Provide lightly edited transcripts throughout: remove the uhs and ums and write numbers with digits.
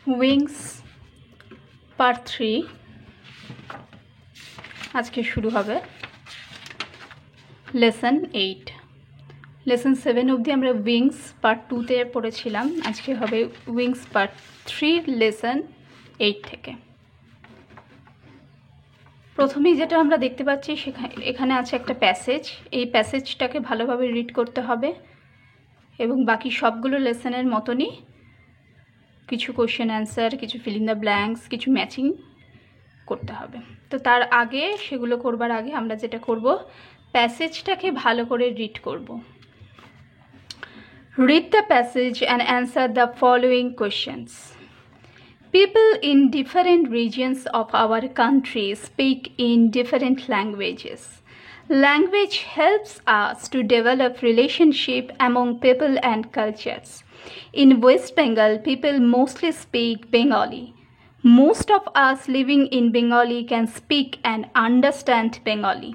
Wings part 3 আজকে শুরু হবে। লেসন 8, লেসন 7 অবধি আমরা উইংস পার্ট 2তে পড়েছিলাম। আজকে হবে উইংস পার্ট 3 লেসন 8 থেকে। প্রথমেই যেটা আমরা দেখতে পাচ্ছি এখানে আছে একটা প্যাসেজ। এই প্যাসেজটাকে ভালোভাবে রিড করতে হবে এবং বাকি সবগুলো লেসনের মতনই কিছু কোশ্চেন অ্যান্সার, কিছু ফিল ইন দ্য ব্ল্যাঙ্কস, কিছু ম্যাচিং করতে হবে। তো তার আগে, সেগুলো করবার আগে আমরা যেটা করব, প্যাসেজটাকে ভালো করে রিড করব। Read the passage and answer the following questions. People in different regions of our country speak in different languages. Language helps us to develop relationship among people and cultures. In West Bengal, people mostly speak Bengali. Most of us living in Bengali can speak and understand Bengali.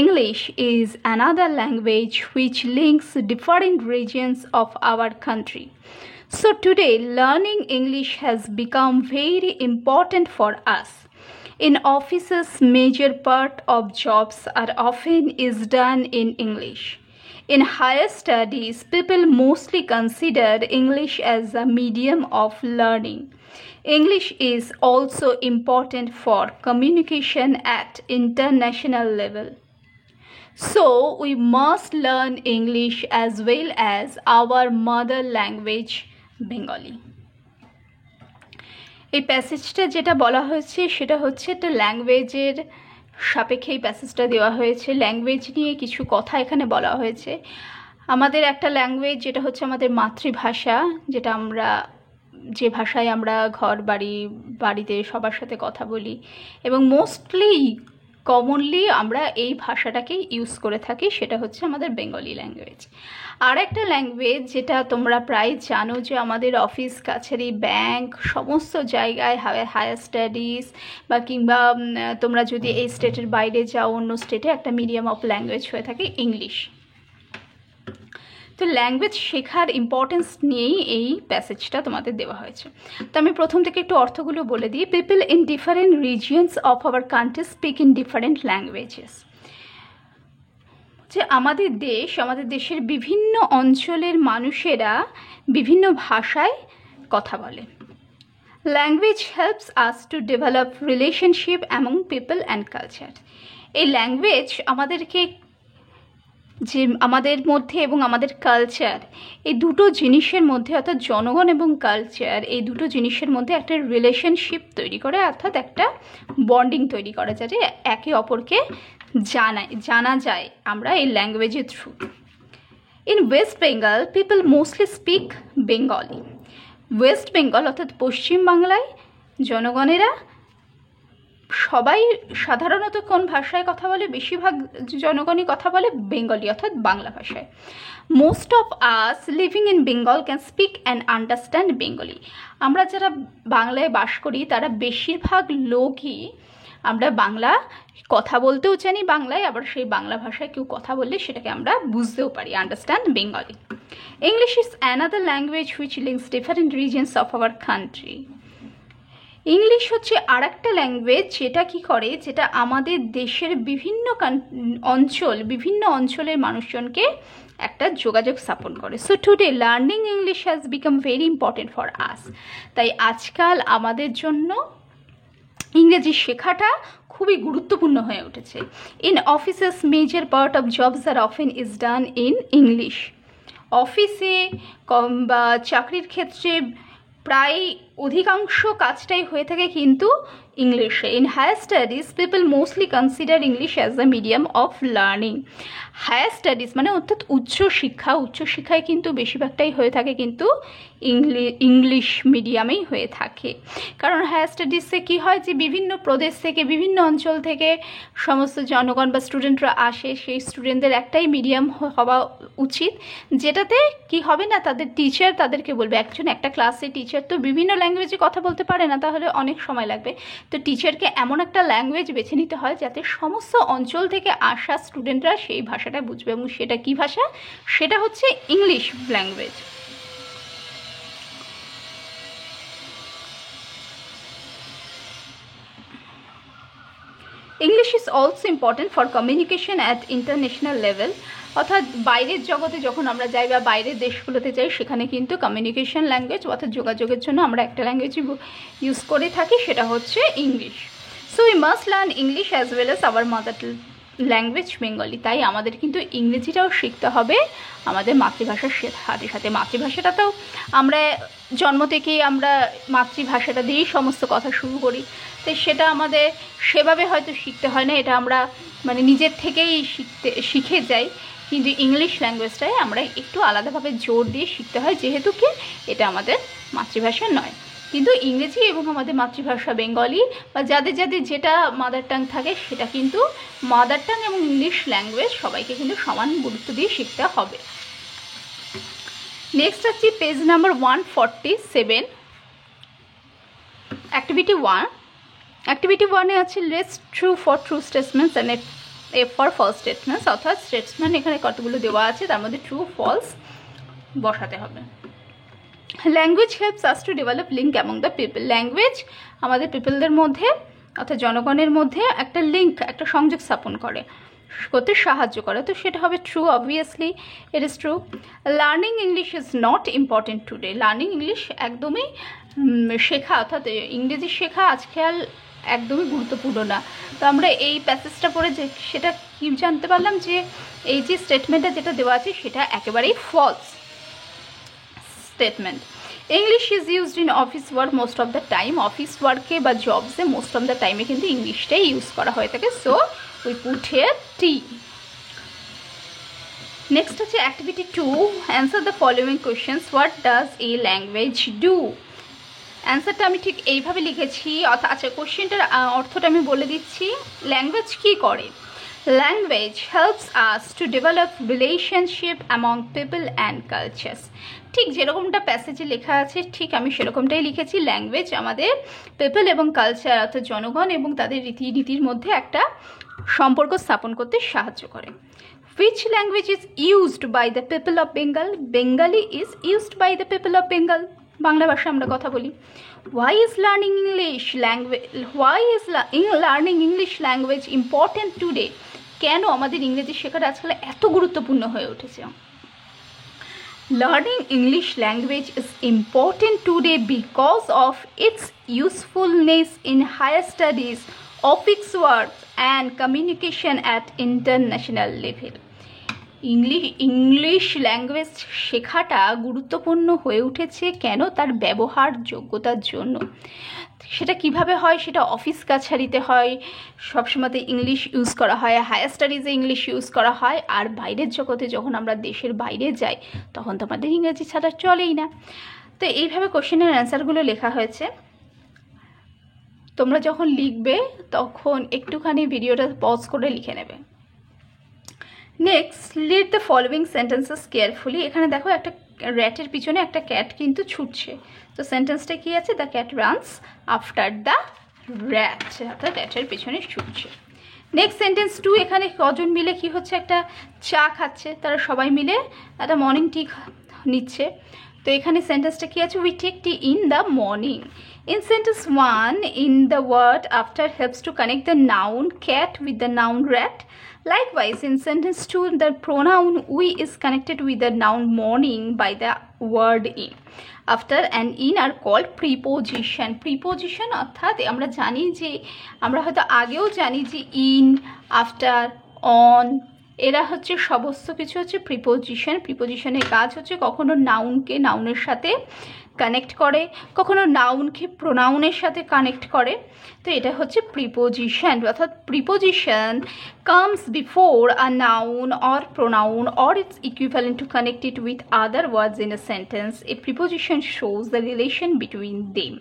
English is another language which links different regions of our country. So today, learning English has become very important for us. In offices, major part of jobs are often is done in English. In higher studies, people mostly consider English as a medium of learning. English is also important for communication at international level. So we must learn English as well as our mother language, Bengali. এই প্যাসেজটা যেটা বলা হয়েছে সেটা হচ্ছে একটা ল্যাঙ্গুয়েজের সাপেক্ষে এই প্যাসেজটা দেওয়া হয়েছে। ল্যাঙ্গুয়েজ নিয়ে কিছু কথা এখানে বলা হয়েছে। আমাদের একটা ল্যাঙ্গুয়েজ যেটা হচ্ছে আমাদের মাতৃভাষা, যেটা যে ভাষায় আমরা বাড়িতে সবার সাথে কথা বলি এবং মোস্টলি কমনলি আমরা এই ভাষাটাকেই ইউজ করে থাকি, সেটা হচ্ছে আমাদের বেঙ্গলি ল্যাঙ্গুয়েজ। আর একটা ল্যাঙ্গুয়েজ যেটা তোমরা প্রায় জানো, যে আমাদের অফিস কাছারি, ব্যাংক, সমস্ত জায়গায় হায়ার স্টাডিজ বা কিংবা তোমরা যদি এই স্টেটের বাইরে যাও, অন্য স্টেটে একটা মিডিয়াম অফ ল্যাঙ্গুয়েজ হয়ে থাকে ইংলিশ। তো ল্যাঙ্গুয়েজ শেখার ইম্পর্টেন্স নিয়েই এই প্যাসেজটা তোমাদের দেওয়া হয়েছে। তো আমি প্রথম থেকে একটু অর্থগুলো বলে দিই। People in different regions of our country speak in different languages. যে আমাদের দেশের বিভিন্ন অঞ্চলের মানুষেরা বিভিন্ন ভাষায় কথা বলে। Language helps us to develop relationship among people and culture. এই ল্যাঙ্গুয়েজ আমাদের মধ্যে এবং আমাদের কালচার, এই দুটো জিনিসের মধ্যে, অর্থাৎ জনগণ এবং কালচার, এই দুটো জিনিসের মধ্যে একটা রিলেশনশিপ তৈরি করে, অর্থাৎ একটা বন্ডিং তৈরি করা যায়, যে একে অপরকে জানা যায় আমরা এই ল্যাঙ্গুয়েজের through. In West Bengal, people mostly speak Bengali. West Bengal অর্থাৎ পশ্চিম বাংলায় জনগণেরা সবাই সাধারণত কোন ভাষায় কথা বলে? বেশিরভাগ জনগণই কথা বলে বেঙ্গলি অর্থাৎ বাংলা ভাষায়। Most of us living in Bengal can speak and understand Bengali. আমরা যারা বাংলায় বাস করি তারা বেশিরভাগ লোকই আমরা বাংলা কথা বলতেও জানি বাংলায়, আবার সেই বাংলা ভাষায় কেউ কথা বললে সেটাকে আমরা বুঝতেও পারি, understand Bengali. English is another language which links different regions of our country. English হচ্ছে আর একটা ল্যাঙ্গুয়েজ যেটা আমাদের দেশের বিভিন্ন অঞ্চলের মানুষজনকে একটা যোগাযোগ স্থাপন করে। So today learning English has become very important for us. তাই আজকাল আমাদের জন্য ইংরেজি শেখাটা খুবই গুরুত্বপূর্ণ হয়ে উঠেছে। In offices major part of jobs are often is done in English. অফিসে বা চাকরির ক্ষেত্রে প্রায় অধিকাংশ কাজটাই হয়ে থাকে কিন্তু ইংলিশে। In higher studies, people mostly consider English as a medium of learning. Higher studies মানে অর্থাৎ উচ্চশিক্ষায় কিন্তু বেশিরভাগটাই হয়ে থাকে কিন্তু ইংলিশ মিডিয়ামেই হয়ে থাকে। কারণ হায়ার স্টাডিজে কী হয়, যে বিভিন্ন প্রদেশ থেকে, বিভিন্ন অঞ্চল থেকে সমস্ত জনগণ বা স্টুডেন্টরা আসে। সেই স্টুডেন্টদের একটাই মিডিয়াম হওয়া উচিত, যেটাতে কি হবে না, তাদের টিচার তাদেরকে বলবে। একটা ক্লাসে টিচার তো বিভিন্ন ল্যাঙ্গুয়েজে কথা বলতে পারে না, তাহলে অনেক সময় লাগবে। তো টিচারকে এমন একটা ল্যাঙ্গুয়েজ বেছে নিতে হয় যাতে সমস্ত অঞ্চল থেকে আসা স্টুডেন্টরা সেই ভাষাটা বুঝবে, এবং সেটা কি ভাষা? সেটা হচ্ছে English language. English is also important for communication at international level, অর্থাৎ বাইরের জগতে যখন আমরা যাই বা বাইরের দেশগুলোতে যাই সেখানে কিন্তু কমিউনিকেশন ল্যাঙ্গুয়েজ অর্থাৎ যোগাযোগের জন্য আমরা একটা ল্যাঙ্গুয়েজ ইউজ করে থাকি, সেটা হচ্ছে English. So we must learn English as well as our mother language Bengali. তাই আমাদের কিন্তু ইংরেজিটাও শিখতে হবে আমাদের মাতৃভাষার সাথে সাথে। মাতৃভাষাটা তো আমরা জন্ম থেকেই আমরা মাতৃভাষাটা দিয়েই সমস্ত কথা শুরু করি, তাই সেটা আমাদের সেভাবে হয়তো শিখতে হয় না, এটা আমরা মানে নিজের থেকেই শিখে যাই। কিন্তু ইংলিশ ল্যাঙ্গুয়েজটাই আমরা একটু আলাদাভাবে জোর দিয়ে শিখতে হয়, যেহেতু কি এটা আমাদের মাতৃভাষা নয়। কিন্তু ইংরেজি এবং আমাদের মাতৃভাষা বেঙ্গলি বা যাদের যাদের যেটা মাদার টাং থাকে সেটা কিন্তু মাদার টাং এবং ইংলিশ ল্যাঙ্গুয়েজ সবাইকে কিন্তু সমান গুরুত্ব দিয়ে শিখতে হবে। নেক্সট হচ্ছে পেজ নাম্বার 147, অ্যাক্টিভিটি 1। অ্যাক্টিভিটি 1-এ আছে let's true for true statements and F for false statements, অর্থাৎ স্টেটমেন্ট এখানে কতগুলো দেওয়া আছে তার মধ্যে ট্রু ফলস বসাতে হবে। Language helps us to develop link among the people. Language আমাদের পিপলদের মধ্যে অর্থাৎ জনগণের মধ্যে একটা লিঙ্ক, একটা সংযোগ স্থাপন করতে সাহায্য করে, তো সেটা হবে true. Obviously it is true. Learning English is not important today. Learning English একদমই শেখা অর্থাৎ ইংরেজি শেখা আজকাল একদমই গুরুত্বপূর্ণ না। তো আমরা এই প্যাসেজটা পড়ে যে সেটা কি জানতে পারলাম যে এই যে স্টেটমেন্টটা যেটা দেওয়া আছে সেটা একেবারেই false statement. English is used in office work most of the time. Office ওয়ার্কে বা জবসে মোস্ট অফ দ্য টাইমে কিন্তু ইংলিশটাই ইউজ করা হয়ে থাকে, so we put here T. Next হচ্ছে activity 2, answer the following questions. What does a language do? অ্যান্সারটা আমি ঠিক এইভাবে লিখেছি, অর্থাৎ আচ্ছা কোয়েশ্চেনটার অর্থটা আমি বলে দিচ্ছি। ল্যাঙ্গুয়েজ কী করে? Language helps us to develop relationship among people and cultures. ঠিক যেরকমটা প্যাসেজে লেখা আছে ঠিক আমি সেরকমটাই লিখেছি। ল্যাঙ্গুয়েজ আমাদের পিপল এবং কালচার অর্থাৎ জনগণ এবং তাদের রীতিনীতির মধ্যে একটা সম্পর্ক স্থাপন করতে সাহায্য করে। Which language is used by the people of Bengal? Bengali is used by the people of Bengal. Bangla ভাষা আমরা কথা বলি। Why is learning English language important today? কেন আমাদের ইংরেজি শেখাটা আজকাল এত গুরুত্বপূর্ণ হয়ে উঠেছে? Learning English language is important today because of its usefulness in higher studies, office work and communication at international level. English language শেখাটা গুরুত্বপূর্ণ হয়ে উঠেছে কেন? তার ব্যবহার যোগ্যতার জন্য। সেটা কিভাবে হয়? সেটা অফিস কাছারিতে হয়, সবসময়তে ইংলিশ ইউজ করা হয়, হায়ার স্টাডিজে ইংলিশ ইউজ করা হয়, আর বাইরের জগতে যখন আমরা দেশের বাইরে যাই তখন তো আমাদের ইংরেজি ছাড়া চলেই না। তো এইভাবে কোশ্চেনের অ্যান্সারগুলো লেখা হয়েছে। তোমরা যখন লিখবে তখন একটুখানি ভিডিওটা পজ করে লিখে নেবে। Next, read the following sentences carefully. এখানে দেখো একটা র্যাটের পিছনে একটা ক্যাট কিন্তু ছুটছে, তো সেন্টেন্সটা কি আছে? The cat runs after the rat, অর্থাৎ র্যাটের পিছনে ছুটছে। নেক্সট সেন্টেন্স 2, এখানে কজন মিলে কি হচ্ছে? একটা চা খাচ্ছে, তারা সবাই মিলে একটা মর্নিং টি নিচ্ছে। তো এখানে সেন্টেন্সটা কি আছে? We take tea in the morning. In sentence 1, in the word after helps to connect the noun cat with the noun rat. Likewise, in sentence 2, the pronoun we is connected with the noun morning by the word in. After and in are called preposition. Preposition অর্থাৎ আমরা জানি যে আমরা হয়তো আগেও জানি যে in, after, on এরা হচ্ছে সমস্ত কিছু হচ্ছে প্রিপোজিশন। প্রিপোজিশনের কাজ হচ্ছে কখনো নাউনকে নাউনের সাথে কানেক্ট করে, কখনো নাউনকে প্রোনাউনের সাথে কানেক্ট করে। তো এটা হচ্ছে প্রিপোজিশন, অর্থাৎ preposition comes before a noun or pronoun or its equivalent to connect it with other words in a sentence. A preposition shows the relation between them.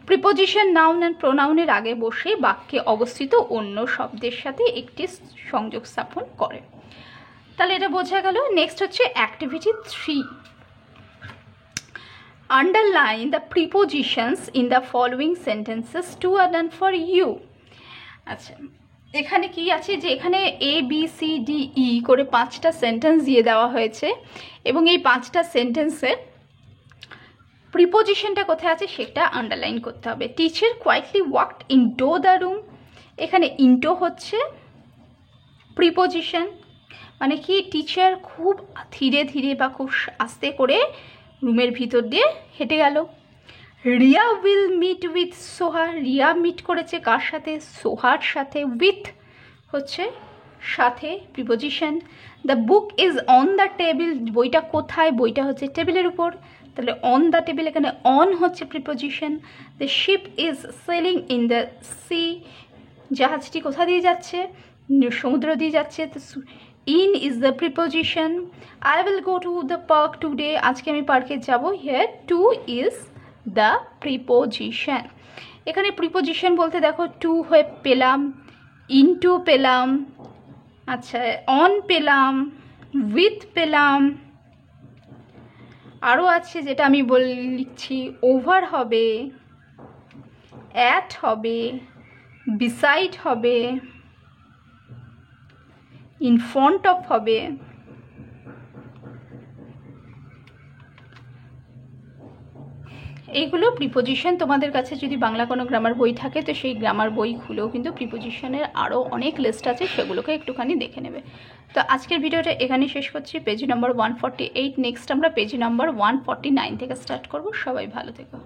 Preposition noun and প্রোনাউনের আগে বসে বাক্যে অবস্থিত অন্য শব্দের সাথে একটি সংযোগ স্থাপন করে। তাহলে এটা বোঝা গেল। নেক্সট হচ্ছে activity 3, underline the prepositions in the following sentences to and done for you. আচ্ছা, এখানে কি আছে যে এখানে ABCDE করে 5টা সেন্টেন্স দিয়ে দেওয়া হয়েছে এবং এই 5টা সেন্টেন্সের প্রিপোজিশনটা কোথায় আছে সেটা আন্ডারলাইন করতে হবে। Teacher quietly walked into the room, এখানে ইন্টো হচ্ছে প্রিপোজিশন, মানে কি টিচার খুব ধীরে ধীরে বা খুব আস্তে করে রুমের ভিতর দিয়ে হেঁটে গেল। Riya will meet with Soha, Riya meet করেছে কার সাথে? সোহার সাথে। উইথ হচ্ছে সাথে, preposition. The book is on the table, বইটা কোথায়? বইটা হচ্ছে টেবিলের উপর, তাহলে অন দ্য টেবিল, এখানে অন হচ্ছে preposition. The ship is sailing in the sea, জাহাজটি কোথা দিয়ে যাচ্ছে? সমুদ্র দিয়ে যাচ্ছে। In is the preposition. I will go to the park today, আজকে আমি পার্কে যাব। Here two is the preposition. এখানে প্রিপোজিশন বলতে দেখো টু হয়ে পেলাম, ইনটু পেলাম, আচ্ছা অন পেলাম, উইথ পেলাম, আরও আছে যেটা আমি লিখছি, ওভার হবে, অ্যাট হবে, বিসাইড হবে, ইন ফ্রন্ট অফ হবে। এইগুলো প্রিপোজিশন। তোমাদের কাছে যদি বাংলা কোনো গ্রামার বই থাকে তো সেই গ্রামার বই খুলেও কিন্তু প্রিপোজিশনের আরও অনেক লিস্ট আছে, সেগুলোকে একটুখানি দেখে নেবে। তো আজকের ভিডিওটা এখানেই শেষ করছি, পেজ নাম্বার 148। নেক্সট আমরা পেজ নাম্বার 149 থেকে স্টার্ট করব। সবাই ভালো থেকো।